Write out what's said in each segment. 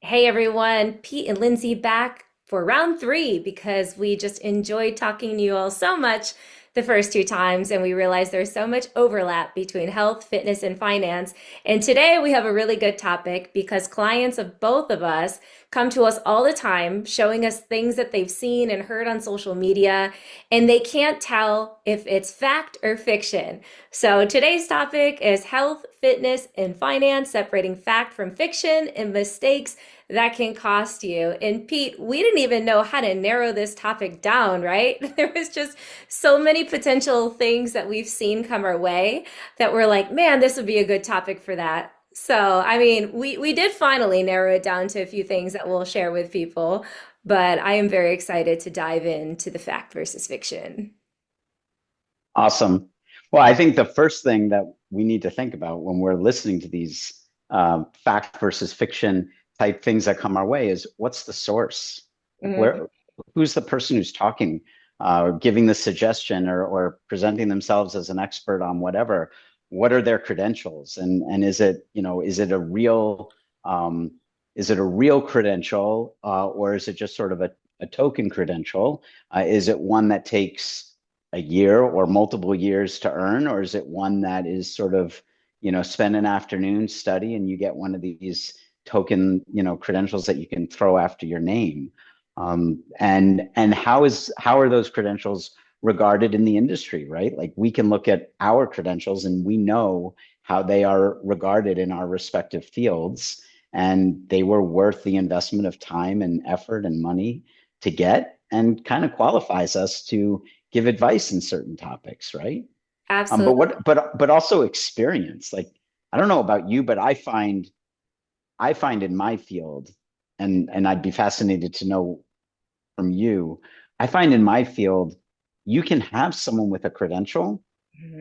Hey everyone, Pete and Lindsay back for round three because we just enjoyed talking to you all so much the first two times, and we realized there's so much overlap between health, fitness, and finance. And today we have a really good topic because clients of both of us come to us all the time showing us things that they've seen and heard on social media, and they can't tell if it's fact or fiction. So today's topic is health, fitness, and finance, separating fact from fiction and mistakes that can cost you. And Pete, we didn't even know how to narrow this topic down, right? There was just so many potential things that we've seen come our way that we're like, man, this would be a good topic for that. So, I mean, we did finally narrow it down to a few things that we'll share with people, but I am very excited to dive into the fact versus fiction. Awesome. Well, I think the first thing that we need to think about when we're listening to these fact versus fiction type things that come our way is what's the source? Like Mhm. who's the person who's talking, giving the suggestion or presenting themselves as an expert on whatever? What are their credentials? And is it, um, is it a real credential, or is it just sort of a token credential? Is it one that takes a year or multiple years to earn, or is it one that is sort of, spend an afternoon study and you get one of these token, credentials that you can throw after your name? And how are those credentials regarded in the industry, right? Like we can look at our credentials and we know how they are regarded in our respective fields, and they were worth the investment of time and effort and money to get, and kind of qualifies us to give advice in certain topics, right? But Absolutely. but also experience. Like I don't know about you, but I find in my field, and I'd be fascinated to know from you. I find in my field, you can have someone with a credential,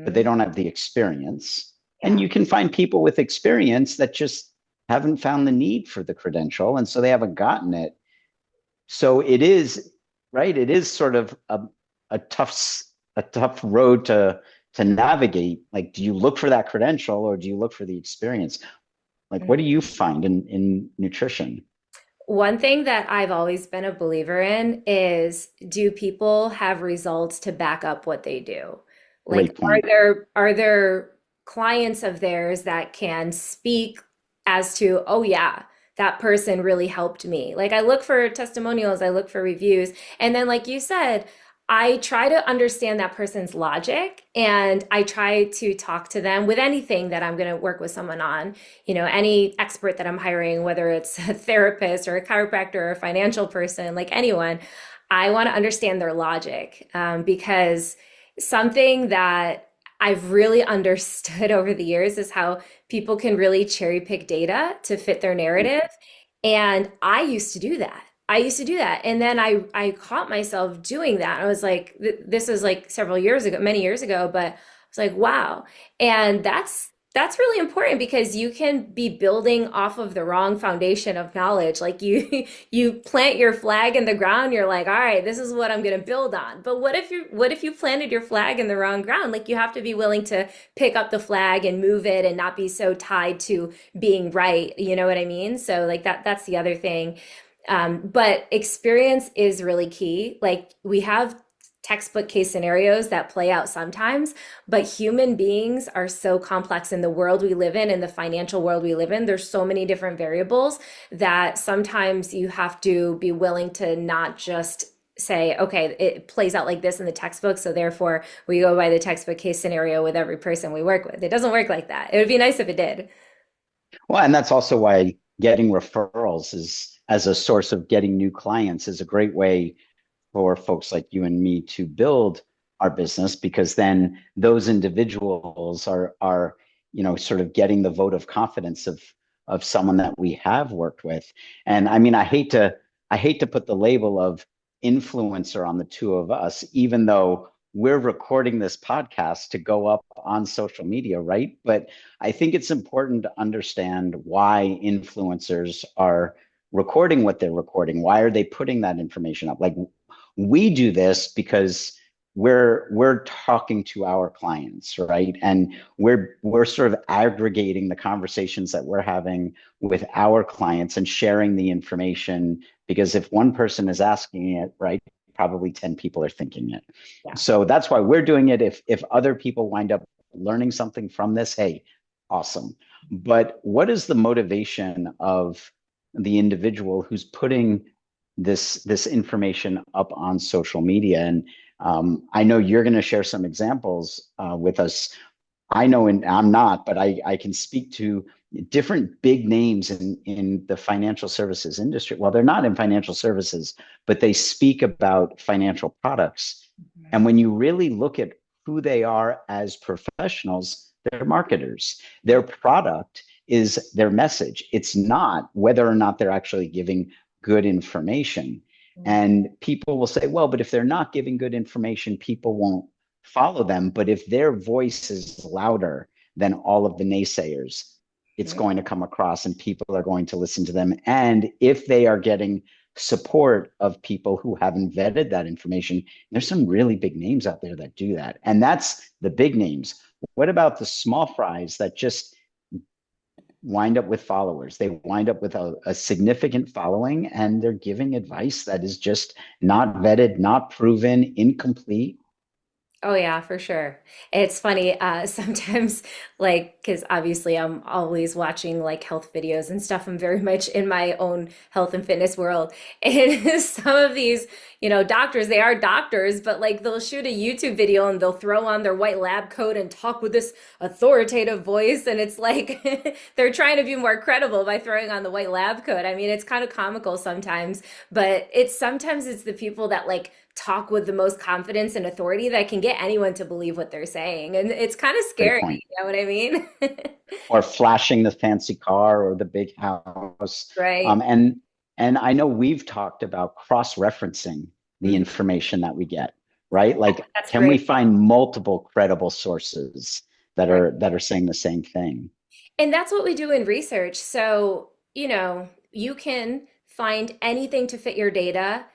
but they Mhm. don't have the experience, and Yeah. you can find people with experience that just haven't found the need for the credential, and so they haven't gotten it. So it is, right. It is sort of a tough road to navigate. Like, do you look for that credential or do you look for the experience? Like, what do you find in nutrition? One thing that I've always been a believer in is, do people have results to back up what they do? Like, Great point. are there clients of theirs that can speak as to, oh yeah, that person really helped me? Like I look for testimonials, I look for reviews, and then like you said, I try to understand that person's logic and I try to talk to them with anything that I'm going to work with someone on, any expert that I'm hiring, whether it's a therapist or a chiropractor or a financial person, like anyone, I want to understand their logic, because something that I've really understood over the years is how people can really cherry pick data to fit their narrative. And I used to do that. I used to do that. And then I caught myself doing that. I was like, this was like several years ago, many years ago, but I was like, wow. And that's really important because you can be building off of the wrong foundation of knowledge. Like you you plant your flag in the ground, you're like, all right, this is what I'm going to build on. But what if you planted your flag in the wrong ground? Like you have to be willing to pick up the flag and move it and not be so tied to being right. You know what I mean? So like that's the other thing. But experience is really key. Like we have textbook case scenarios that play out sometimes, but human beings are so complex in the world we live in the financial world we live in. There's so many different variables that sometimes you have to be willing to not just say, okay, it plays out like this in the textbook, so therefore we go by the textbook case scenario with every person we work with. It doesn't work like that. It would be nice if it did. Well, and that's also why getting referrals is as a source of getting new clients is a great way for folks like you and me to build our business, because then those individuals are sort of getting the vote of confidence of someone that we have worked with. And I mean, I hate to put the label of influencer on the two of us, even though we're recording this podcast to go up on social media, right? But I think it's important to understand why influencers are recording what they're recording. Why are they putting that information up? Like, we do this because we're talking to our clients, right? And we're sort of aggregating the conversations that we're having with our clients and sharing the information, because if one person is asking it, right, probably 10 people are thinking it. Yeah. So that's why we're doing it. If other people wind up learning something from this, hey, awesome. But what is the motivation of the individual who's putting this information up on social media? And I know you're going to share some examples with us. I know, and I'm not, but I can speak to different big names in the financial services industry. Well, they're not in financial services, but they speak about financial products. Mhm. And when you really look at who they are as professionals, they're marketers. Their Yeah. product is their message. It's not whether or not they're actually giving good information. Mhm. And people will say, well, but if they're not giving good information, people won't follow them. But if their voice is louder than all of the naysayers, it's Mhm. going to come across and people are going to listen to them. And if they are getting support of people who haven't vetted that information, there's some really big names out there that do that. And that's the big names. What about the small fries that just wind up with followers? They wind up with a significant following and they're giving advice that is just not vetted, not proven, incomplete. Oh yeah, for sure. It's funny, sometimes like because obviously I'm always watching like health videos and stuff. I'm very much in my own health and fitness world. And some of these, doctors, they are doctors, but like they'll shoot a YouTube video and they'll throw on their white lab coat and talk with this authoritative voice. And it's like they're trying to be more credible by throwing on the white lab coat. I mean, it's kind of comical sometimes, but it's the people that like talk with the most confidence and authority that can get anyone to believe what they're saying. And it's kind of Great scary, point. you know what I mean? Or flashing the fancy car or the big house. Right. Um, and and I know we've talked about cross-referencing the Mhm. information that we get, right? Like, That's can we great. find multiple credible sources that Right. are saying the same thing? And that's what we do in research. So, you can find anything to fit your data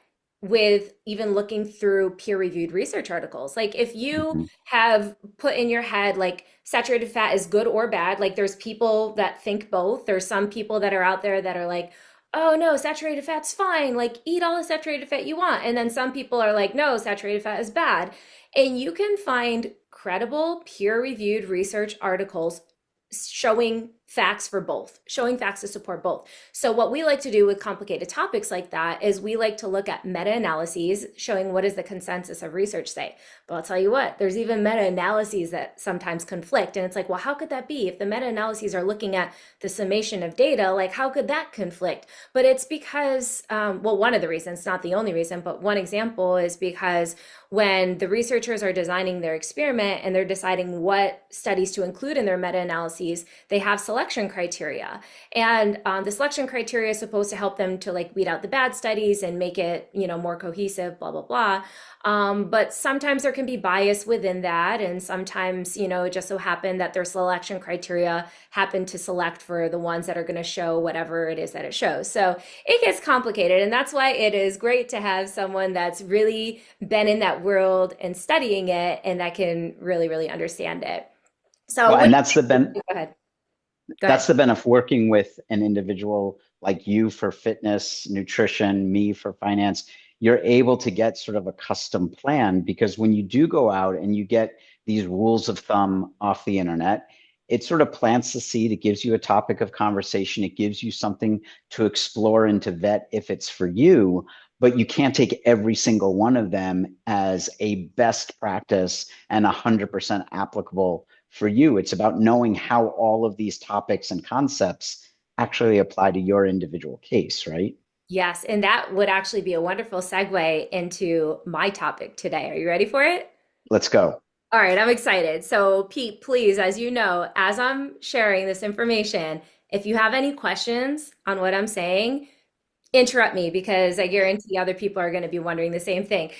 with even looking through peer-reviewed research articles. Like if you Mm-hmm. have put in your head like saturated fat is good or bad, like there's people that think both. There's some people that are out there that are like, oh no, saturated fat's fine. Like eat all the saturated fat you want. And then some people are like, no, saturated fat is bad. And you can find credible peer-reviewed research articles showing facts for both, showing facts to support both. So what we like to do with complicated topics like that is we like to look at meta-analyses showing what does the consensus of research say. But I'll tell you what, there's even meta-analyses that sometimes conflict. And it's like, well, how could that be? If the meta-analyses are looking at the summation of data, like how could that conflict? But it's because, well, one of the reasons, not the only reason, but one example is because when the researchers are designing their experiment and they're deciding what studies to include in their meta-analyses, they have selection criteria. And the selection criteria is supposed to help them to like weed out the bad studies and make it, more cohesive, blah, blah, blah. But sometimes there can be bias within that. And sometimes, it just so happened that their selection criteria happen to select for the ones that are going to show whatever it is that it shows. So it gets complicated. And that's why it is great to have someone that's really been in that world and studying it and that can really, really understand it. So Well, what and do you think? Go ahead. Go that's ahead. the benefit of working with an individual like you for fitness, nutrition, me for finance. You're able to get sort of a custom plan, because when you do go out and you get these rules of thumb off the internet, it sort of plants the seed. It gives you a topic of conversation. It gives you something to explore and to vet if it's for you. But you can't take every single one of them as a best practice and 100% applicable for you. It's about knowing how all of these topics and concepts actually apply to your individual case, right? Yes, and that would actually be a wonderful segue into my topic today. Are you ready for it? Let's go. All right, I'm excited. So, Pete, please, as you know, as I'm sharing this information, if you have any questions on what I'm saying, interrupt me because I guarantee other people are going to be wondering the same thing.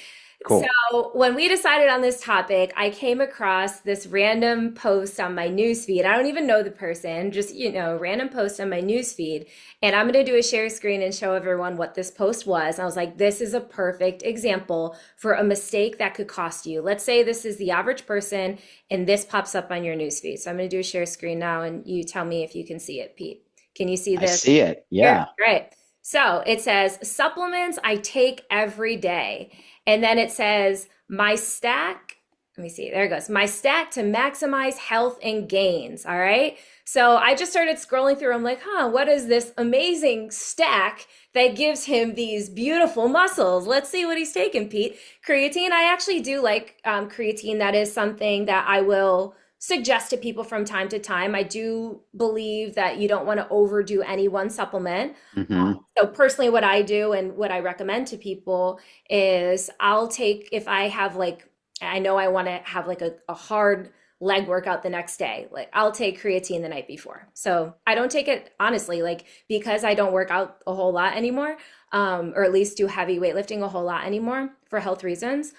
Cool. So when we decided on this topic, I came across this random post on my news feed. I don't even know the person, just, random post on my news feed. And I'm going to do a share screen and show everyone what this post was. And I was like, this is a perfect example for a mistake that could cost you. Let's say this is the average person and this pops up on your news feed. So I'm going to do a share screen now and you tell me if you can see it, Pete. Can you see I this? see it. Here, Yeah. great. So it says supplements I take every day. And then it says my stack. Let me see. There it goes. My stack to maximize health and gains. All right. So I just started scrolling through. I'm like, what is this amazing stack that gives him these beautiful muscles? Let's see what he's taking, Pete. Creatine. I actually do like creatine. That is something that I will suggest to people from time to time. I do believe that you don't want to overdo any one supplement. Hmm. So personally, what I do and what I recommend to people is I'll take, if I have like, I know I want to have like a hard leg workout the next day, like I'll take creatine the night before. So I don't take it honestly, like because I don't work out a whole lot anymore, or at least do heavy weightlifting a whole lot anymore for health reasons.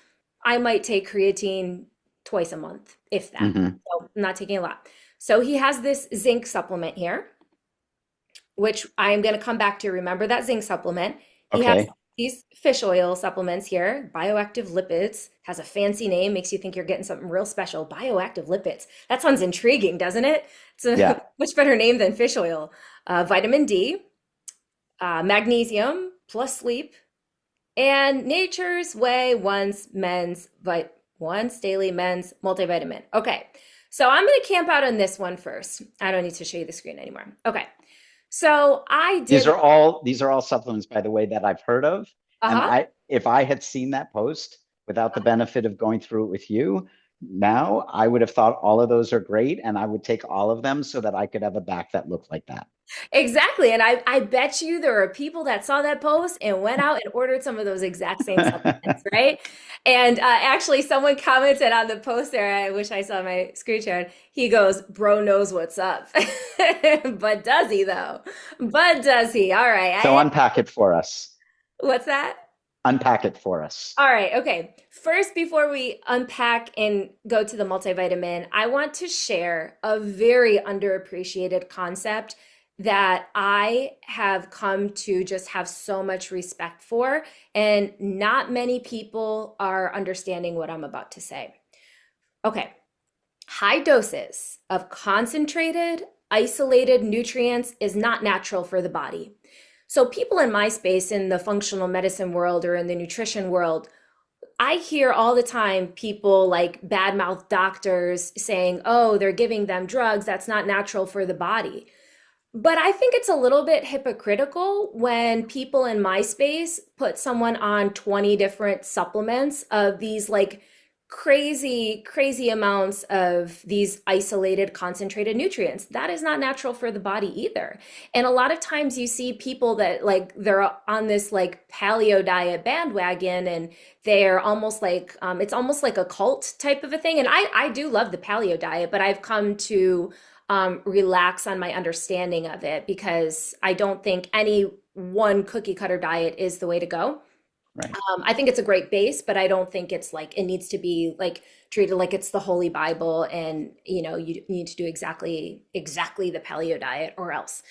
I might take creatine twice a month, if that. Hmm. So I'm not taking a lot. So he has this zinc supplement here, which I'm going to come back to. Remember that zinc supplement. He has Okay. these fish oil supplements here, bioactive lipids, has a fancy name, makes you think you're getting something real special. Bioactive lipids. That sounds intriguing, doesn't it? It's a Yeah. much better name than fish oil. Vitamin D, magnesium plus sleep, and Nature's Way once daily men's multivitamin. Okay. So I'm going to camp out on this one first. I don't need to show you the screen anymore. Okay. So I These did, are all supplements, by the way, that I've heard of. And uh-huh. if I had seen that post without the benefit of going through it with you, now I would have thought all of those are great, and I would take all of them so that I could have a back that looked like that. Exactly. And I bet you there are people that saw that post and went out and ordered some of those exact same supplements, right? And actually, someone commented on the post there. I wish I saw my screen share. He goes, "Bro knows what's up." But does he, though? But does he? All right. So unpack it for us. What's that? Unpack it for us. All right, okay. First, before we unpack and go to the multivitamin, I want to share a very underappreciated concept that I have come to just have so much respect for, and not many people are understanding what I'm about to say. Okay, high doses of concentrated, isolated nutrients is not natural for the body. So, people in my space in the functional medicine world or in the nutrition world, I hear all the time people like badmouth doctors saying, oh, they're giving them drugs that's not natural for the body. But I think it's a little bit hypocritical when people in my space put someone on 20 different supplements of these like crazy, crazy amounts of these isolated concentrated nutrients. That is not natural for the body either. And a lot of times you see people that like they're on this like paleo diet bandwagon and they're almost like it's almost like a cult type of a thing. And I do love the paleo diet, but I've come to relax on my understanding of it because I don't think any one cookie cutter diet is the way to go. Right. I think it's a great base, but I don't think it's like it needs to be like treated like it's the Holy Bible and you need to do exactly the paleo diet or else.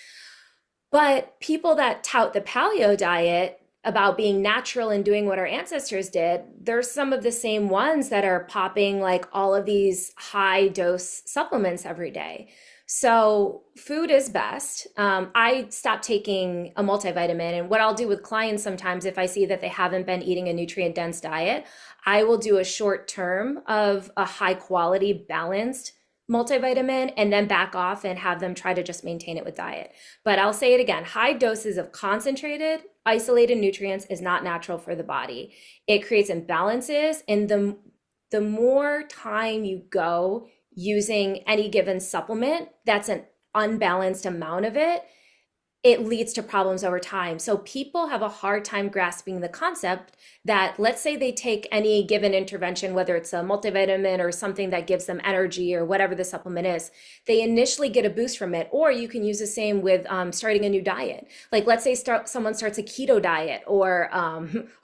But people that tout the paleo diet about being natural and doing what our ancestors did, there's some of the same ones that are popping like all of these high dose supplements every day. So food is best. I stopped taking a multivitamin, and what I'll do with clients sometimes, if I see that they haven't been eating a nutrient dense diet, I will do a short term of a high quality balanced multivitamin and then back off and have them try to just maintain it with diet. But I'll say it again, high doses of concentrated, isolated nutrients is not natural for the body. It creates imbalances, and the more time you go using any given supplement, that's an unbalanced amount of it, it leads to problems over time. So people have a hard time grasping the concept that, let's say they take any given intervention, whether it's a multivitamin or something that gives them energy or whatever the supplement is, they initially get a boost from it. Or you can use the same with starting a new diet. Like, let's say someone starts a keto diet or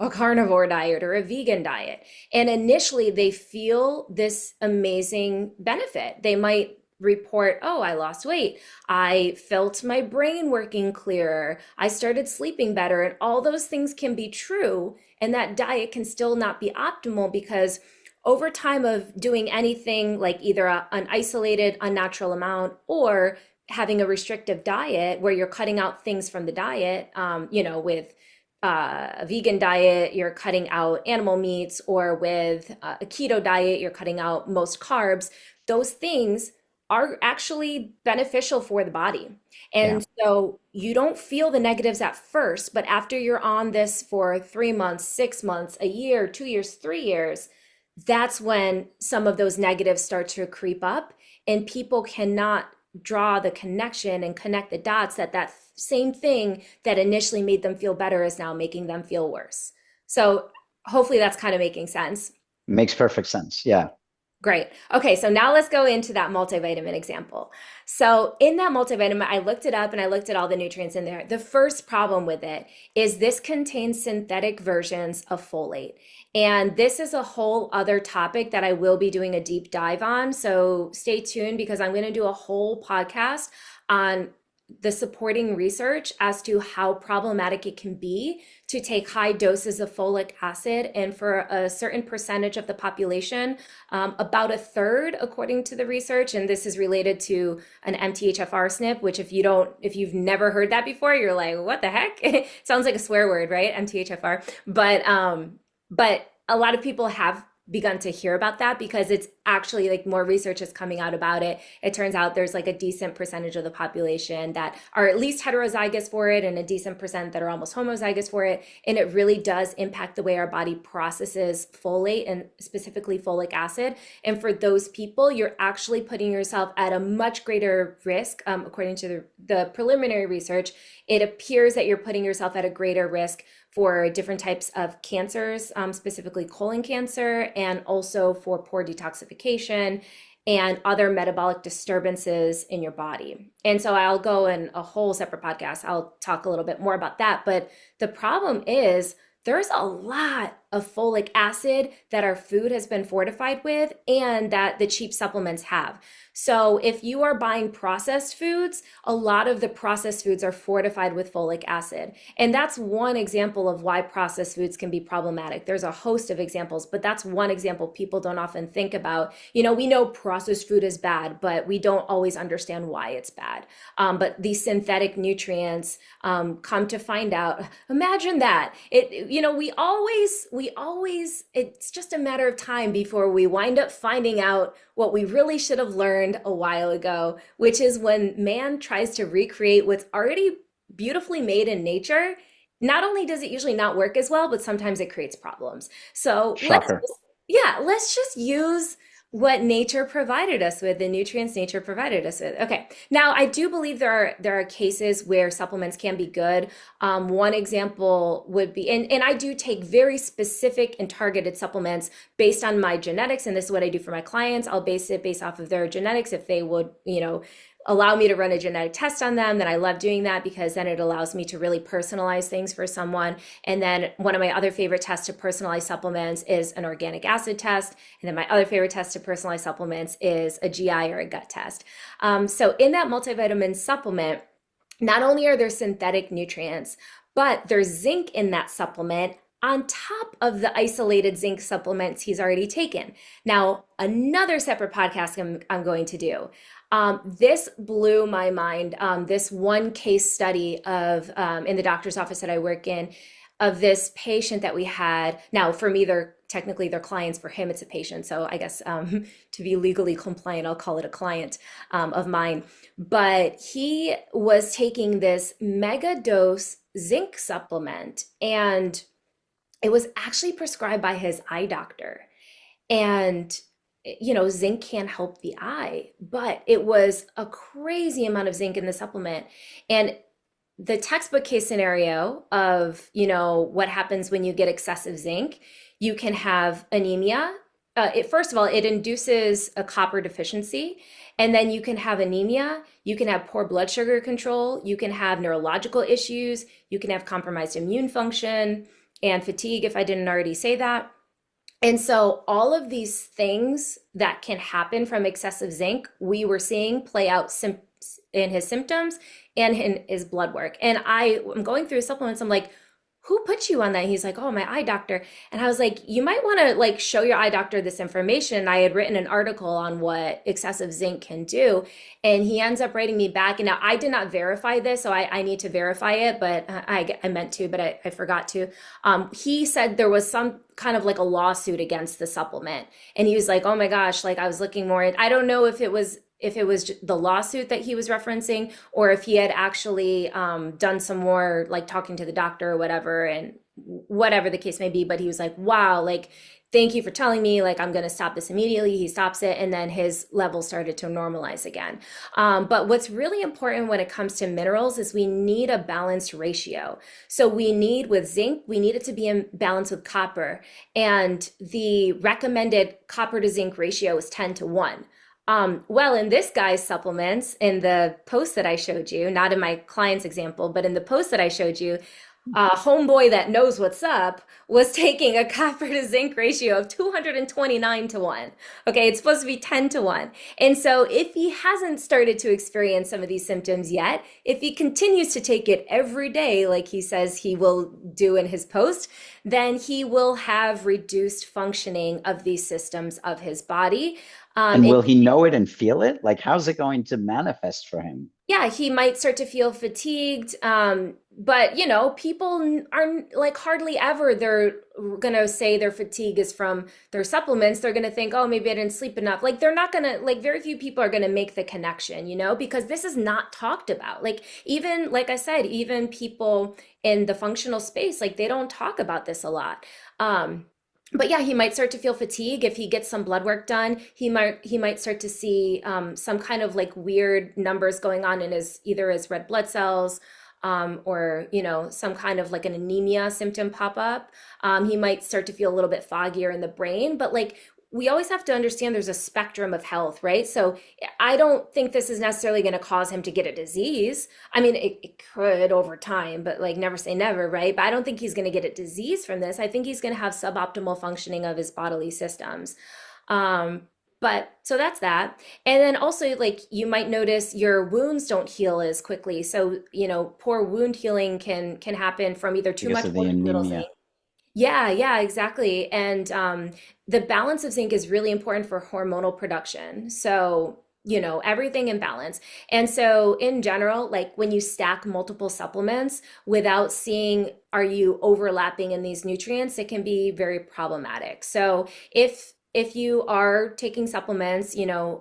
a carnivore diet or a vegan diet. And initially they feel this amazing benefit. They might report, oh, I lost weight. I felt my brain working clearer. I started sleeping better. And all those things can be true. And that diet can still not be optimal because over time of doing anything like either an isolated, unnatural amount or having a restrictive diet where you're cutting out things from the diet, with a vegan diet, you're cutting out animal meats, or with a keto diet, you're cutting out most carbs. Those things are actually beneficial for the body. Yeah. And so you don't feel the negatives at first, but after you're on this for 3 months, 6 months, a year, 2 years, 3 years, that's when some of those negatives start to creep up and people cannot draw the connection and connect the dots that that same thing that initially made them feel better is now making them feel worse. So hopefully that's kind of making sense. Makes perfect sense. Yeah. Great. Okay, so now let's go into that multivitamin example. So in that multivitamin, I looked it up and I looked at all the nutrients in there. The first problem with it is this contains synthetic versions of folate. And this is a whole other topic that I will be doing a deep dive on. So stay tuned because I'm going to do a whole podcast on the supporting research as to how problematic it can be to take high doses of folic acid. And for a certain percentage of the population, about a third, according to the research, and this is related to an MTHFR SNP, which if you've never heard that before, you're like, what the heck? It sounds like a swear word, right? MTHFR. But a lot of people have begun to hear about that because it's actually like more research is coming out about it. It turns out there's like a decent percentage of the population that are at least heterozygous for it and a decent percent that are almost homozygous for it. And it really does impact the way our body processes folate and specifically folic acid. And for those people, you're actually putting yourself at a much greater risk. According to the preliminary research, it appears that you're putting yourself at a greater risk for different types of cancers, specifically colon cancer, and also for poor detoxification and other metabolic disturbances in your body. And so I'll go in a whole separate podcast. I'll talk a little bit more about that. But the problem is there's a lot of folic acid that our food has been fortified with and that the cheap supplements have. So if you are buying processed foods, a lot of the processed foods are fortified with folic acid. And that's one example of why processed foods can be problematic. There's a host of examples, but that's one example people don't often think about. We know processed food is bad, but we don't always understand why it's bad. But these synthetic nutrients, come to find out, imagine that. We always, it's just a matter of time before we wind up finding out what we really should have learned a while ago, which is when man tries to recreate what's already beautifully made in nature, not only does it usually not work as well, but sometimes it creates problems. So Shocker. let's just use what nature provided us with, the nutrients nature provided us with. Okay, now I do believe there are cases where supplements can be good. One example would be, and I do take very specific and targeted supplements based on my genetics, and this is what I do for my clients. I'll base it based off of their genetics. If they would, allow me to run a genetic test on them, then I love doing that because then it allows me to really personalize things for someone. And then one of my other favorite tests to personalize supplements is an organic acid test. And then my other favorite test to personalize supplements is a GI or a gut test. So in that multivitamin supplement, not only are there synthetic nutrients, but there's zinc in that supplement on top of the isolated zinc supplements he's already taken. Now, another separate podcast I'm going to do. This blew my mind. This one case study of in the doctor's office that I work in, of this patient that we had. Now, for me, they're clients. For him, it's a patient. So I guess to be legally compliant, I'll call it a client of mine. But he was taking this mega dose zinc supplement, and it was actually prescribed by his eye doctor. And zinc can help the eye, but it was a crazy amount of zinc in the supplement. And the textbook case scenario of, what happens when you get excessive zinc, you can have anemia. First of all, it induces a copper deficiency, and then you can have anemia. You can have poor blood sugar control. You can have neurological issues. You can have compromised immune function and fatigue, if I didn't already say that. And so all of these things that can happen from excessive zinc, we were seeing play out in his symptoms and in his blood work. And I'm going through his supplements. I'm like, who put you on that? He's like, oh, my eye doctor. And I was like, you might want to like show your eye doctor this information. I had written an article on what excessive zinc can do. And he ends up writing me back. And now I did not verify this, so I need to verify it, but I meant to, but I forgot to. He said there was some kind of like a lawsuit against the supplement. And he was like, oh my gosh, like I was looking more. I don't know if it was the lawsuit that he was referencing, or if he had actually done some more like talking to the doctor or whatever, and whatever the case may be. But he was like, wow, like, thank you for telling me, like, I'm going to stop this immediately. He stops it, and then his levels started to normalize again. But what's really important when it comes to minerals is we need a balanced ratio. So with zinc, we need it to be in balance with copper. And the recommended copper to zinc ratio is 10 to 1. Well, in this guy's supplements, in the post that I showed you, not in my client's example, but in the post that I showed you, homeboy that knows what's up was taking a copper to zinc ratio of 229 to 1. Okay, it's supposed to be 10 to 1. And so if he hasn't started to experience some of these symptoms yet, if he continues to take it every day, like he says he will do in his post, then he will have reduced functioning of these systems of his body. And will he know it and feel it? Like, how's it going to manifest for him? Yeah, he might start to feel fatigued. But people are like hardly ever they're gonna say their fatigue is from their supplements. They're gonna think, oh, maybe I didn't sleep enough. Like they're not gonna like very few people are gonna make the connection, because this is not talked about. Like even like I said, even people in the functional space, like they don't talk about this a lot. But yeah, he might start to feel fatigue if he gets some blood work done. He might start to see some kind of like weird numbers going on in his red blood cells, or some kind of like an anemia symptom pop up. He might start to feel a little bit foggier in the brain, but like we always have to understand there's a spectrum of health, right? So I don't think this is necessarily going to cause him to get a disease. I mean, it could over time, but like never say never, right? But I don't think he's going to get a disease from this. I think he's going to have suboptimal functioning of his bodily systems. But so that's that. And then also, like, you might notice your wounds don't heal as quickly. So, poor wound healing can happen from either too Because much of or the too little zinc. anemia. Yeah, yeah, exactly. And the balance of zinc is really important for hormonal production. So, everything in balance. And so, in general, like when you stack multiple supplements without seeing are you overlapping in these nutrients, it can be very problematic. So, if you are taking supplements,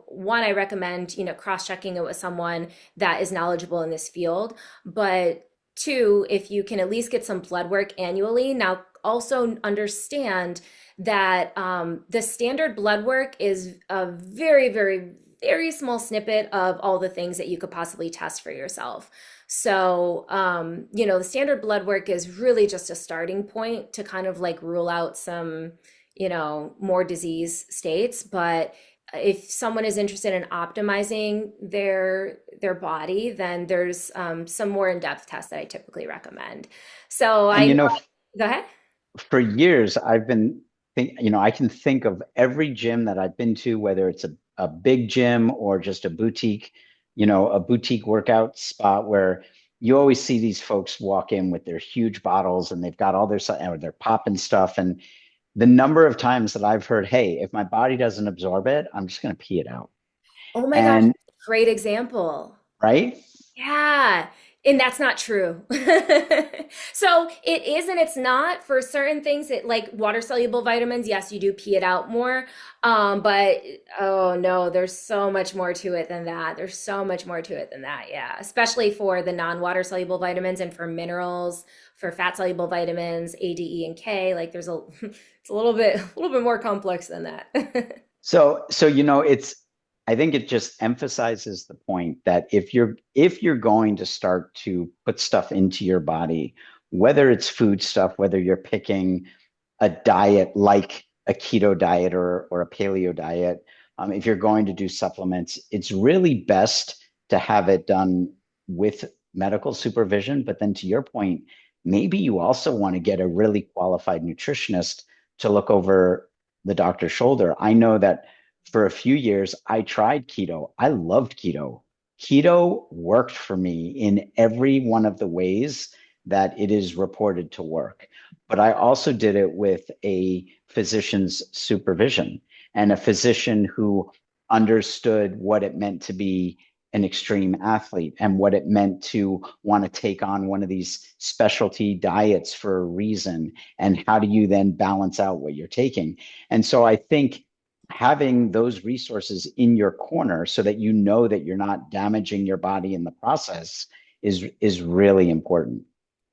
one, I recommend, cross-checking it with someone that is knowledgeable in this field. But two, if you can at least get some blood work annually. Now, also understand that the standard blood work is a very, very, very small snippet of all the things that you could possibly test for yourself. So, the standard blood work is really just a starting point to kind of like rule out some, more disease states. But if someone is interested in optimizing their body, then there's some more in-depth tests that I typically recommend. So And go ahead. for years I've been I can think of every gym that I've been to, whether it's a big gym or just a boutique workout spot where you always see these folks walk in with their huge bottles and they've got all or they're popping stuff. And the number of times that I've heard, hey, if my body doesn't absorb it, I'm just going to pee it out. Oh my gosh, And great example. right. Yeah. And that's not true. So it is and it's not for certain things that like water soluble vitamins. Yes, you do pee it out more. But oh no, there's so much more to it than that. There's so much more to it than that. Yeah. Especially for the non-water soluble vitamins and for minerals, for fat soluble vitamins, A, D, E, and K. Like it's a little bit more complex than that. So it's I think it just emphasizes the point that if you're going to start to put stuff into your body, whether it's food stuff, whether you're picking a diet like a keto diet or a paleo diet, if you're going to do supplements, it's really best to have it done with medical supervision. But then to your point, maybe you also want to get a really qualified nutritionist to look over the doctor's shoulder. I know that for a few years, I tried keto. I loved keto. Keto worked for me in every one of the ways that it is reported to work. But I also did it with a physician's supervision and a physician who understood what it meant to be an extreme athlete and what it meant to want to take on one of these specialty diets for a reason. And how do you then balance out what you're taking? And so I think having those resources in your corner so that you know that you're not damaging your body in the process is really important.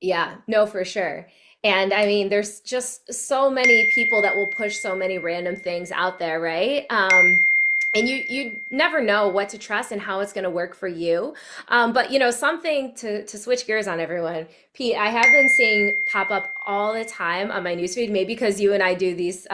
Yeah, no, for sure. And I mean, there's just so many people that will push so many random things out there, right? And you never know what to trust and how it's going to work for you. But something to switch gears on everyone. Pete, I have been seeing pop up all the time on my newsfeed, maybe because you and I do these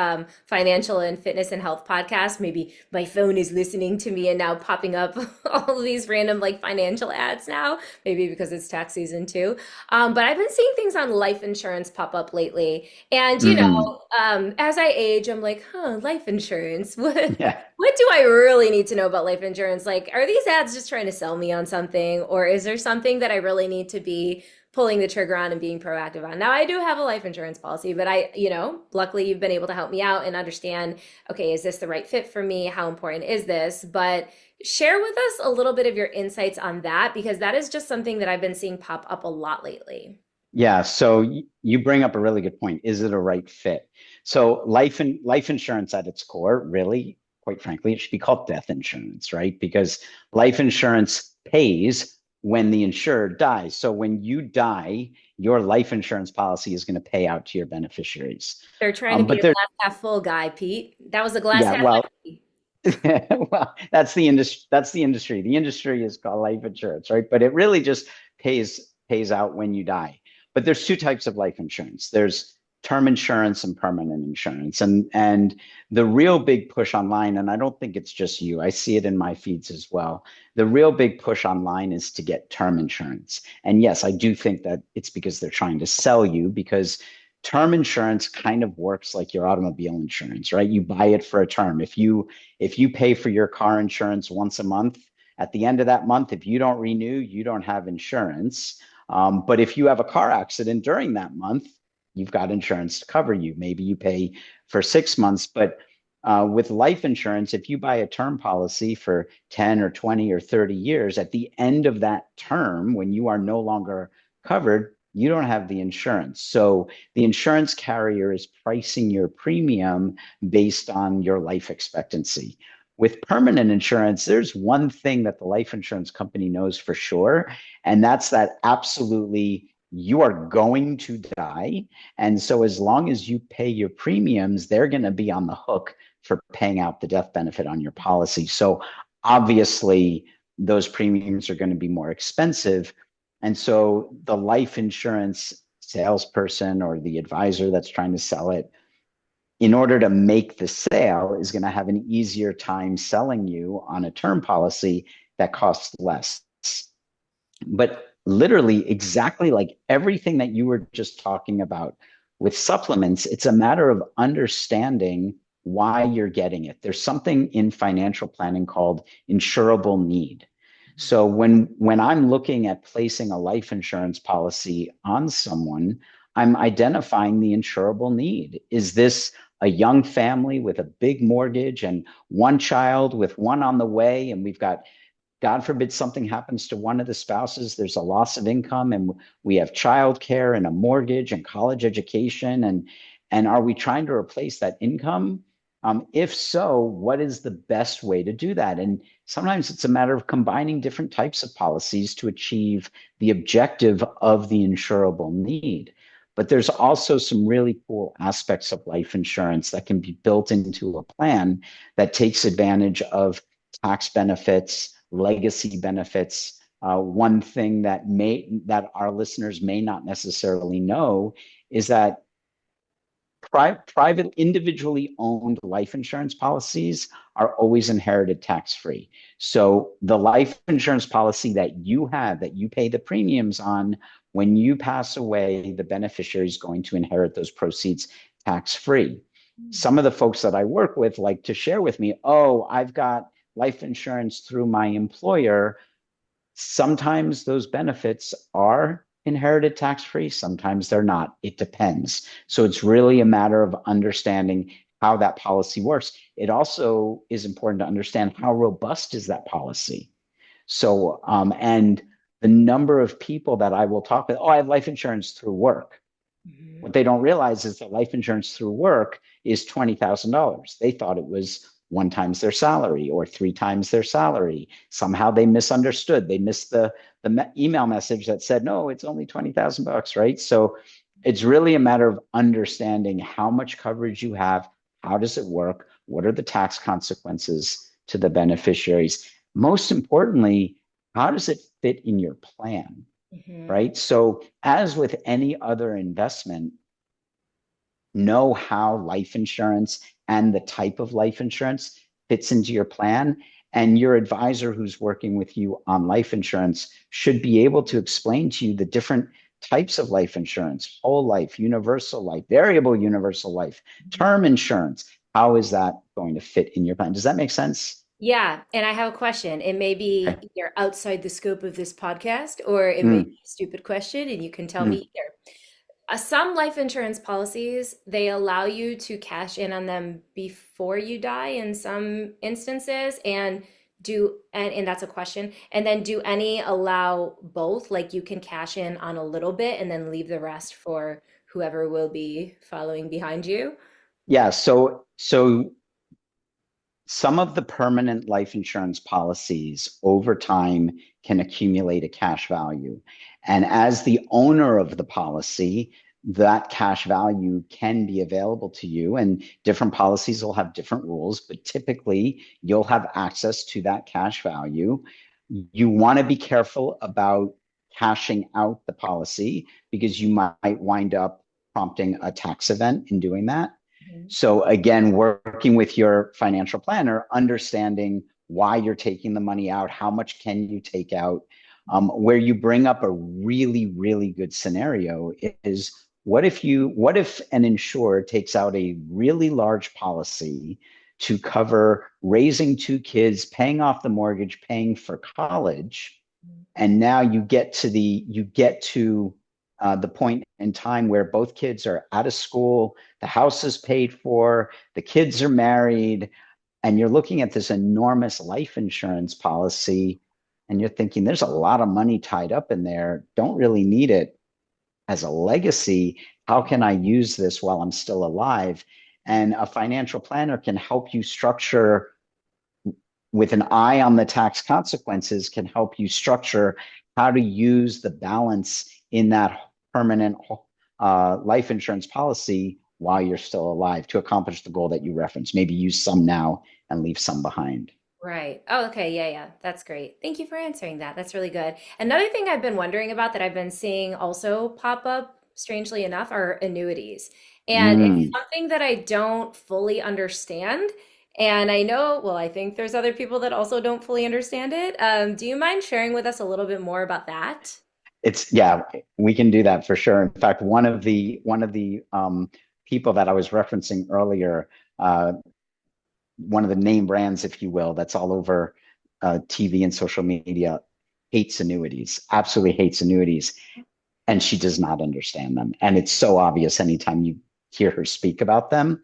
financial and fitness and health podcasts. Maybe my phone is listening to me and now popping up all of these random like financial ads now. Maybe because it's tax season too. But I've been seeing things on life insurance pop up lately. And, Mhm. as I age, I'm like, huh, life insurance. Yeah. What do I really need to know about life insurance? Like, are these ads just trying to sell me on something, or is there something that I really need to be pulling the trigger on and being proactive on? Now, I do have a life insurance policy, but luckily you've been able to help me out and understand, okay, is this the right fit for me? How important is this? But share with us a little bit of your insights on that because that is just something that I've been seeing pop up a lot lately. Yeah, so you bring up a really good point. Is it a right fit? So life insurance at its core, really, quite frankly, it should be called death insurance, right? Because life insurance pays when the insured dies. So when you die, your life insurance policy is going to pay out to your beneficiaries. They're trying to be But a there, glass half full guy, Pete. That was a glass yeah, half well, empty. well, that's the industry. That's the industry. The industry is called life insurance, right? But it really just pays out when you die. But there's two types of life insurance. There's term insurance and permanent insurance. And the real big push online, and I don't think it's just you, I see it in my feeds as well. The real big push online is to get term insurance. And yes, I do think that it's because they're trying to sell you because term insurance kind of works like your automobile insurance, right? You buy it for a term. If you pay for your car insurance once a month, at the end of that month, if you don't renew, you don't have insurance. But if you have a car accident during that month, you've got insurance to cover you. Maybe you pay for 6 months, but with life insurance, if you buy a term policy for 10 or 20 or 30 years, at the end of that term, when you are no longer covered, you don't have the insurance. So the insurance carrier is pricing your premium based on your life expectancy. With permanent insurance, there's one thing that the life insurance company knows for sure, and that's that absolutely you are going to die. And so, as long as you pay your premiums, they're going to be on the hook for paying out the death benefit on your policy. So, obviously, those premiums are going to be more expensive. And so, the life insurance salesperson or the advisor that's trying to sell it in order to make the sale is going to have an easier time selling you on a term policy that costs less. But literally, exactly like everything that you were just talking about with supplements, it's a matter of understanding why you're getting it. There's something in financial planning called insurable need. So when I'm looking at placing a life insurance policy on someone, I'm identifying the insurable need. Is this a young family with a big mortgage and one child with one on the way, and we've got, God forbid, something happens to one of the spouses, there's a loss of income, and we have childcare and a mortgage and college education, and are we trying to replace that income? If so, what is the best way to do that? And sometimes it's a matter of combining different types of policies to achieve the objective of the insurable need. But there's also some really cool aspects of life insurance that can be built into a plan that takes advantage of tax benefits, legacy benefits. One thing that our listeners may not necessarily know is that private, individually owned life insurance policies are always inherited tax-free. So the life insurance policy that you have, that you pay the premiums on, when you pass away, the beneficiary is going to inherit those proceeds tax-free. Some of the folks that I work with like to share with me, oh, I've got life insurance through my employer. Sometimes those benefits are inherited tax-free, sometimes they're not. It depends. So it's really a matter of understanding how that policy works. It also is important to understand how robust is that policy. So, and the number of people that I will talk with, oh, I have life insurance through work. Mhm. What they don't realize is that life insurance through work is $20,000. They thought it was 1 times their salary or 3 times their salary. Somehow they misunderstood. They missed the email message that said, no, it's only $20,000, right? So it's really a matter of understanding how much coverage you have, how does it work, what are the tax consequences to the beneficiaries. Most importantly, how does it fit in your plan? Mhm. Right? So, as with any other investment, know how life insurance and the type of life insurance fits into your plan. And your advisor who's working with you on life insurance should be able to explain to you the different types of life insurance: whole life, universal life, variable universal life, term insurance. How is that going to fit in your plan? Does that make sense? Yeah, and I have a question. It may Okay. be either outside the scope of this podcast or it may Mm, be a stupid question, and you can tell mm. me either. Some life insurance policies, they allow you to cash in on them before you die in some instances, and that's a question. And then do any allow both? Like you can cash in on a little bit and then leave the rest for whoever will be following behind you? Yeah. So some of the permanent life insurance policies over time can accumulate a cash value. And as the owner of the policy, that cash value can be available to you. And different policies will have different rules, but typically you'll have access to that cash value. You want to be careful about cashing out the policy because you might wind up prompting a tax event in doing that. Mhm. So again, working with your financial planner, understanding why you're taking the money out, how much can you take out, where you bring up a really, really good scenario is what if an insurer takes out a really large policy to cover raising 2 kids, paying off the mortgage, paying for college, and now you get to the point in time where both kids are out of school, the house is paid for, the kids are married, and you're looking at this enormous life insurance policy, and you're thinking there's a lot of money tied up in there, don't really need it as a legacy. How can I use this while I'm still alive? And a financial planner can help you structure, with an eye on the tax consequences, can help you structure how to use the balance in that permanent life insurance policy while you're still alive to accomplish the goal that you referenced. Maybe use some now and leave some behind. Right. Oh, okay. Yeah, yeah. That's great. Thank you for answering that. That's really good. Another thing I've been wondering about that I've been seeing also pop up, strangely enough, are annuities. And it's Mm. something that I don't fully understand. And I know, well, I think there's other people that also don't fully understand it. Do you mind sharing with us a little bit more about that? It's yeah, we can do that for sure. In fact, one of the people that I was referencing earlier, one of the name brands, if you will, that's all over TV and social media, hates annuities, absolutely hates annuities, and she does not understand them. And it's so obvious anytime you hear her speak about them.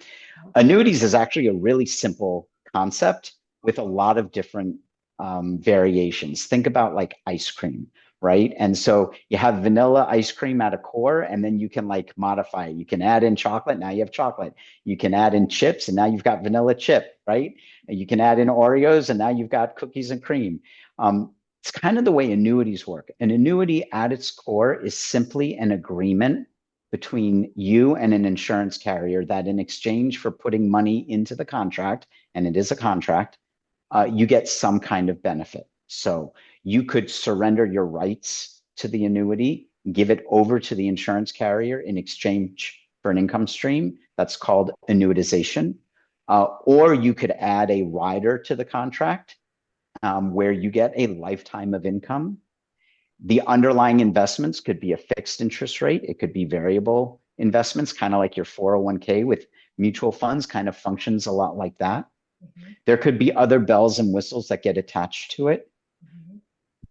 Annuities is actually a really simple concept with a lot of different variations. Think about like ice cream, right? And so you have vanilla ice cream at a core, and then you can like modify it. You can add in chocolate, now you have chocolate. You can add in chips, and now you've got vanilla chip, right? And you can add in Oreos, and now you've got cookies and cream. It's kind of the way annuities work. An annuity at its core is simply an agreement between you and an insurance carrier that in exchange for putting money into the contract, and it is a contract, you get some kind of benefit. So you could surrender your rights to the annuity, give it over to the insurance carrier in exchange for an income stream. That's called annuitization. Or you could add a rider to the contract where you get a lifetime of income. The underlying investments could be a fixed interest rate. It could be variable investments, kind of like your 401k with mutual funds, kind of functions a lot like that. Mhm. There could be other bells and whistles that get attached to it. Mhm.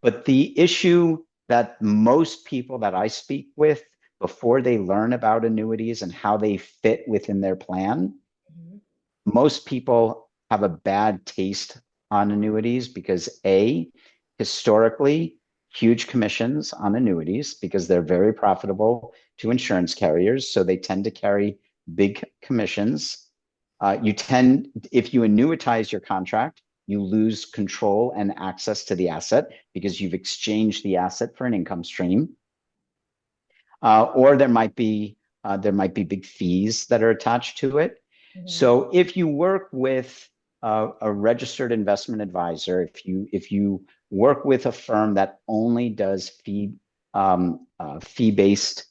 But the issue that most people that I speak with before they learn about annuities and how they fit within their plan, Mhm. most people have a bad taste on annuities because A, historically, huge commissions on annuities because they're very profitable to insurance carriers. So they tend to carry big commissions. If you annuitize your contract, you lose control and access to the asset because you've exchanged the asset for an income stream. Or there might be big fees that are attached to it. Mhm. So if you work with a registered investment advisor, if you work with a firm that only does fee-based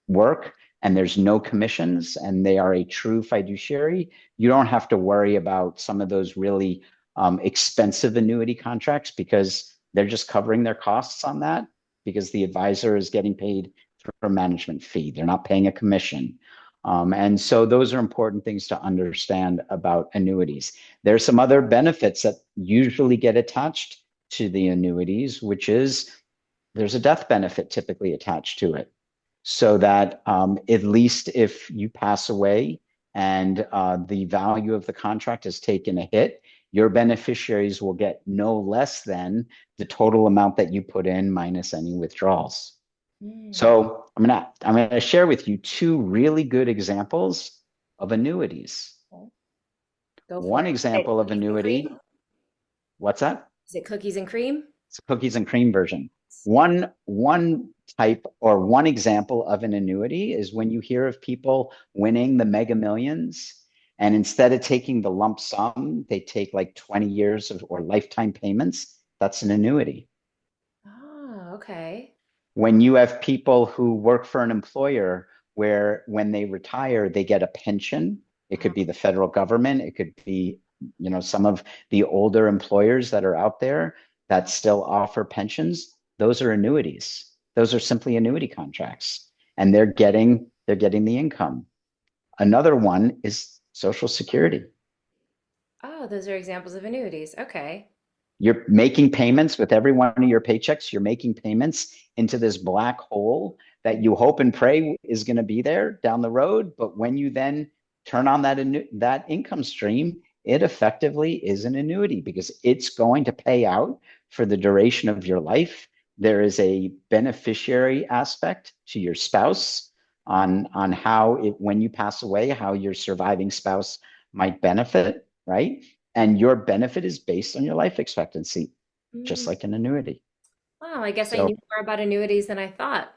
work and there's no commissions and they are a true fiduciary, you don't have to worry about some of those really expensive annuity contracts because they're just covering their costs on that because the advisor is getting paid through a management fee. They're not paying a commission. And so those are important things to understand about annuities. There's some other benefits that usually get attached to the annuities, which is there's a death benefit typically attached to it so that at least if you pass away and the value of the contract has taken a hit, your beneficiaries will get no less than the total amount that you put in minus any withdrawals. Mm. So I'm gonna share with you two really good examples of annuities. Okay. Go for One it. Is it example of cookies and annuity, cream? what's that? Is it cookies and cream? It's a cookies and cream version. One type or one example of an annuity is when you hear of people winning the Mega Millions, and instead of taking the lump sum, they take like 20 years of or lifetime payments. That's an annuity. Oh, okay. When you have people who work for an employer where when they retire, they get a pension. It Uh, could be the federal government, it could be, some of the older employers that are out there that still offer pensions. Those are annuities. Those are simply annuity contracts. And they're getting the income. Another one is Social Security. oh, those are examples of annuities. Okay. You're making payments with every one of your paychecks. You're making payments into this black hole that you hope and pray is going to be there down the road. But when you then turn on that income stream, it effectively is an annuity because it's going to pay out for the duration of your life. There is a beneficiary aspect to your spouse on how when you pass away, how your surviving spouse might benefit, right? And your benefit is based on your life expectancy, just Mm. like an annuity. Wow, I guess I So knew more about annuities than I thought.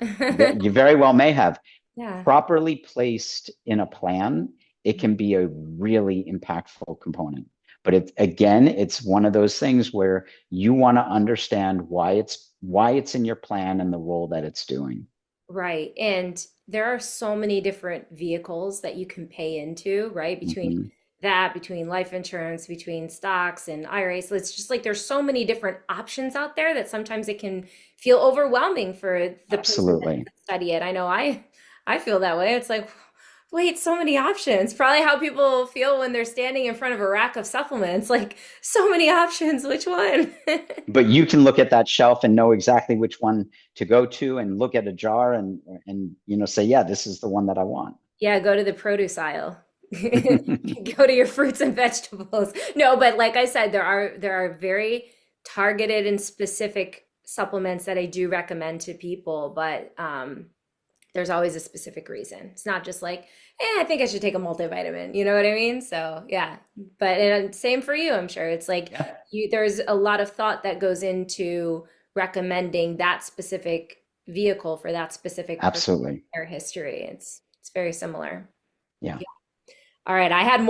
you very well may have. Yeah. Properly placed in a plan, it can be a really impactful component. But it's one of those things where you want to understand why it's in your plan and the role that it's doing. Right. And there are so many different vehicles that you can pay into, right? Mhm. Between life insurance, between stocks and IRAs. So it's just like there's so many different options out there that sometimes it can feel overwhelming for the person that Absolutely. doesn't study it. I know I feel that way. It's like, wait, so many options. Probably how people feel when they're standing in front of a rack of supplements. Like, so many options. Which one? But you can look at that shelf and know exactly which one to go to and look at a jar and say, yeah, this is the one that I want. Yeah, go to the produce aisle. Go to your fruits and vegetables. No, but like I said, there are very targeted and specific supplements that I do recommend to people, but there's always a specific reason. It's not just like, I think I should take a multivitamin. You know what I mean? So yeah, but and same for you, I'm sure. It's like Yeah, there's a lot of thought that goes into recommending that specific vehicle for that specific person absolutely. their history. It's very similar. Yeah. Yeah. All right, I had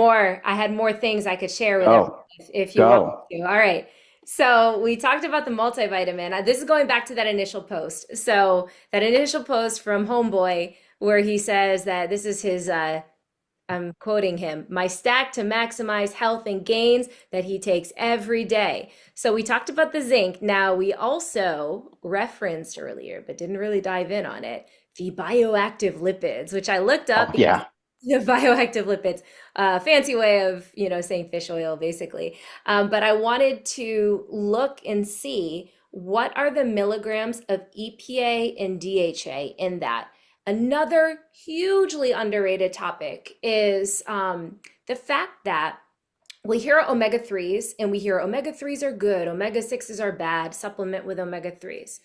more things I could share with everyone Go, if you want go. me to. All right. So we talked about the multivitamin. This is going back to that initial post. So that initial post from Homeboy where he says that this is his I'm quoting him, my stack to maximize health and gains that he takes every day. So we talked about the zinc. Now we also referenced earlier, but didn't really dive in on it, the bioactive lipids, which I looked Oh, up because yeah. the bioactive lipids, fancy way of, saying fish oil, basically. But I wanted to look and see what are the milligrams of EPA and DHA in that. Another hugely underrated topic is the fact that we hear omega 3s and we hear omega 3s are good, omega 6s are bad, supplement with omega 3s.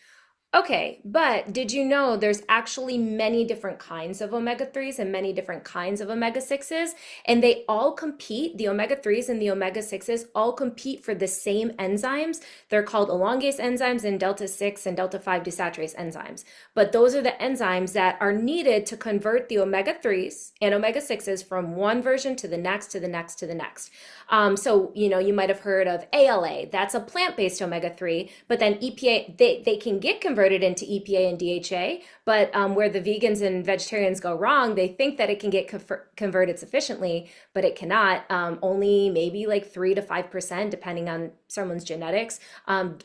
Okay, but did you know there's actually many different kinds of omega 3s and many different kinds of omega 6s? And they all compete, the omega 3s and the omega 6s all compete for the same enzymes. They're called elongase enzymes and delta 6 and delta 5 desaturase enzymes. But those are the enzymes that are needed to convert the omega 3s and omega 6s from one version to the next, to the next, to the next. So, you might have heard of ALA. That's a plant-based omega-3, but then EPA, they can get converted into EPA and DHA, but where the vegans and vegetarians go wrong, they think that it can get converted sufficiently, but it cannot. Only maybe like 3 to 5%, depending on someone's genetics,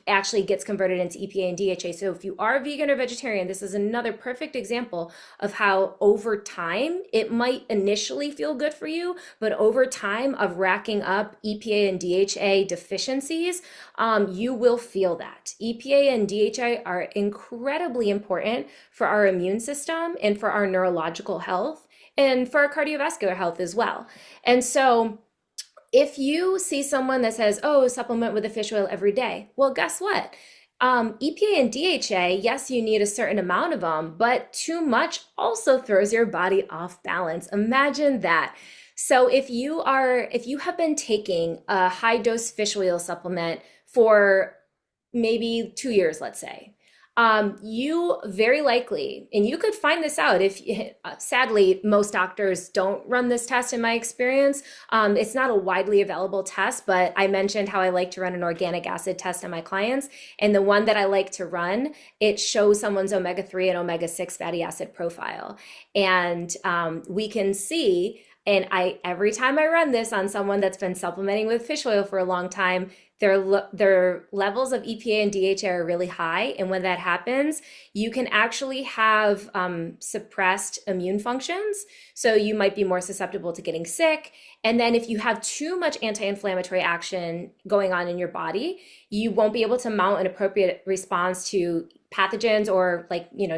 actually gets converted into EPA and DHA. So if you are vegan or vegetarian, this is another perfect example of how over time, it might initially feel good for you, but over time of racking up EPA and DHA deficiencies, you will feel that. EPA and DHA are incredibly important for our immune system and for our neurological health and for our cardiovascular health as well. And so if you see someone that says, oh, supplement with a fish oil every day, well, guess what? EPA and DHA, yes, you need a certain amount of them, but too much also throws your body off balance. Imagine that. So if you have been taking a high dose fish oil supplement for maybe 2 years, let's say, you very likely, and you could find this out if, sadly, most doctors don't run this test in my experience. It's not a widely available test, but I mentioned how I like to run an organic acid test on my clients. And the one that I like to run, it shows someone's omega-3 and omega-6 fatty acid profile. And we can see, and every time I run this on someone that's been supplementing with fish oil for a long time, their levels of EPA and DHA are really high. And when that happens, you can actually have suppressed immune functions. So you might be more susceptible to getting sick. And then if you have too much anti-inflammatory action going on in your body, you won't be able to mount an appropriate response to pathogens or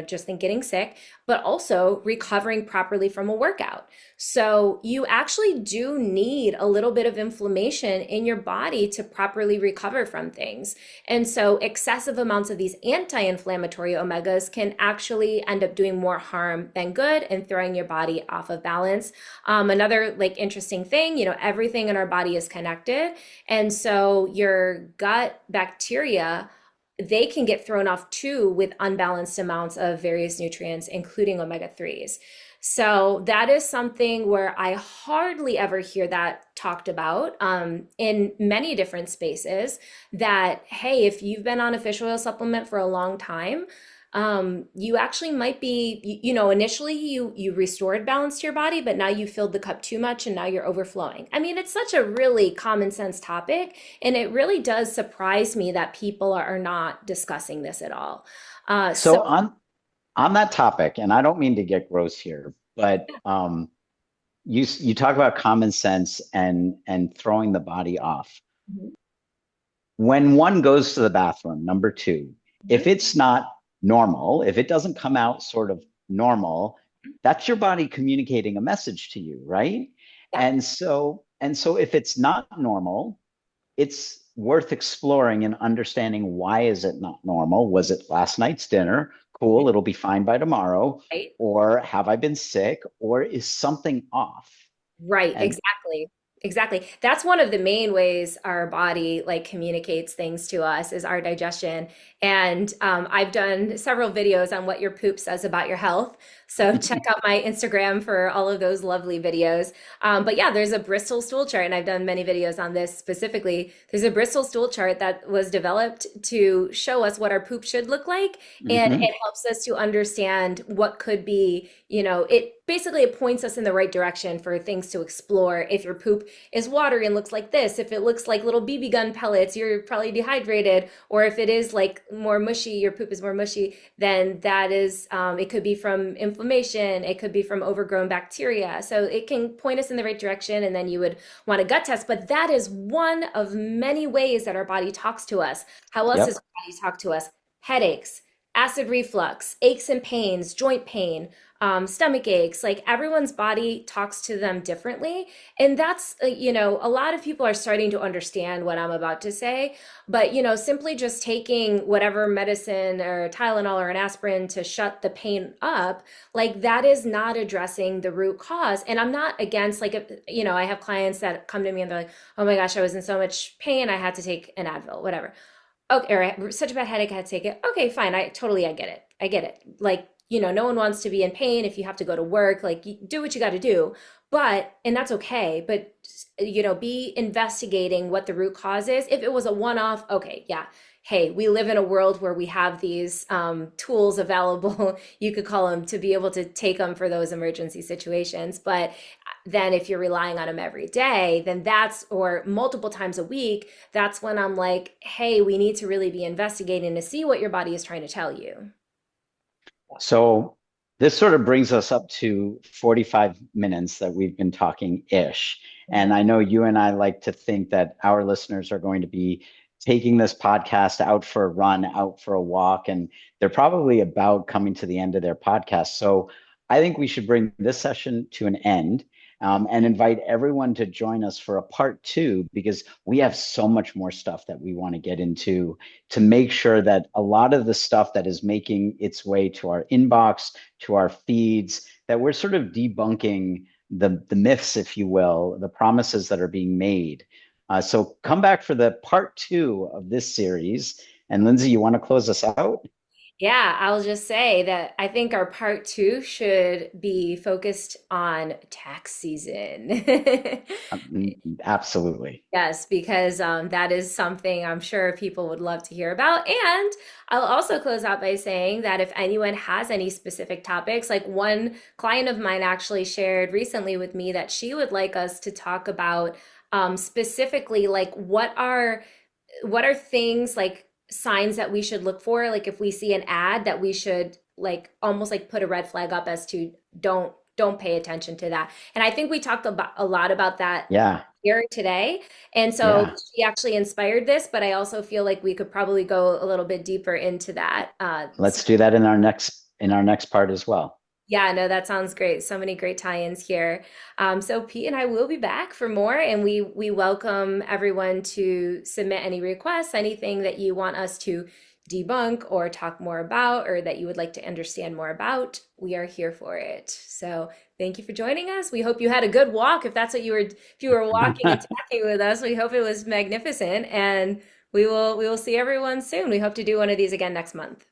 just think getting sick, but also recovering properly from a workout. So you actually do need a little bit of inflammation in your body to properly recover from things. And so excessive amounts of these anti-inflammatory omegas can actually end up doing more harm than good and throwing your body off of balance. Another interesting thing, everything in our body is connected. And so your gut bacteria, they can get thrown off too with unbalanced amounts of various nutrients, including omega 3s. So that is something where I hardly ever hear that talked about in many different spaces. That, hey, if you've been on a fish oil supplement for a long time, you actually might be, initially you restored balance to your body, but now you filled the cup too much and now you're overflowing. I mean, it's such a really common sense topic, and it really does surprise me that people are not discussing this at all. So on that topic, and I don't mean to get gross here, but you talk about common sense and throwing the body off. Mhm. When one goes to the bathroom, number two, Mhm. if it's not normal, if it doesn't come out sort of normal, that's your body communicating a message to you, right? Yeah, And so if it's not normal, it's worth exploring and understanding, why is it not normal? Was it last night's dinner? Cool, it'll be fine by tomorrow. right. Or have I been sick? Or is something off? Right, And exactly. Exactly. That's one of the main ways our body communicates things to us is our digestion. And I've done several videos on what your poop says about your health. So check out my Instagram for all of those lovely videos. But yeah, there's a Bristol stool chart, and I've done many videos on this specifically. There's a Bristol stool chart that was developed to show us what our poop should look like, and Hmm. it helps us to understand what could be, it points us in the right direction for things to explore. If your poop is watery and looks like this, if it looks like little BB gun pellets, you're probably dehydrated. Or if it is like more mushy, your poop is more mushy, then that is, it could be from inflammation, it could be from overgrown bacteria. So it can point us in the right direction, and then you would want a gut test. But that is one of many ways that our body talks to us. How else does Yep. our body talk to us? Headaches, acid reflux, aches and pains, joint pain, stomach aches. Like everyone's body talks to them differently. And that's, a lot of people are starting to understand what I'm about to say. But, simply just taking whatever medicine or Tylenol or an aspirin to shut the pain up, like that is not addressing the root cause. And I'm not against, like, I have clients that come to me and they're like, oh my gosh, I was in so much pain, I had to take an Advil, whatever. Okay, or I had such a bad headache, I had to take it. Okay, fine. I get it. I get it. Like, no one wants to be in pain if you have to go to work. Like, do what you got to do. And that's okay. But, be investigating what the root cause is. If it was a one-off, okay, yeah. Hey, we live in a world where we have these tools available, you could call them, to be able to take them for those emergency situations. But then if you're relying on them every day, then or multiple times a week, that's when I'm like, hey, we need to really be investigating to see what your body is trying to tell you. So this sort of brings us up to 45 minutes that we've been talking ish. And I know you and I like to think that our listeners are going to be taking this podcast out for a run, out for a walk, and they're probably about coming to the end of their podcast. So I think we should bring this session to an end, and invite everyone to join us for a part two, because we have so much more stuff that we want to get into to make sure that a lot of the stuff that is making its way to our inbox, to our feeds, that we're sort of debunking the myths, if you will, the promises that are being made. So come back for the part two of this series. And Lindsey, you want to close us out? Yeah, I'll just say that I think our part two should be focused on tax season. Absolutely. Yes, because that is something I'm sure people would love to hear about. And I'll also close out by saying that if anyone has any specific topics, like one client of mine actually shared recently with me that she would like us to talk about specifically, like what are things, like signs that we should look for, like if we see an ad that we should like almost like put a red flag up as to don't pay attention to that. And I think we talked about a lot about that Yeah. here today. And so Yeah. she actually inspired this, but I also feel like we could probably go a little bit deeper into that. Let's do that in our next part as well. Yeah, no, that sounds great. So many great tie-ins here. So Pete and I will be back for more, and we welcome everyone to submit any requests, anything that you want us to debunk or talk more about, or that you would like to understand more about. We are here for it. So thank you for joining us. We hope you had a good walk. If you were walking and talking with us, we hope it was magnificent, and we will see everyone soon. We hope to do one of these again next month.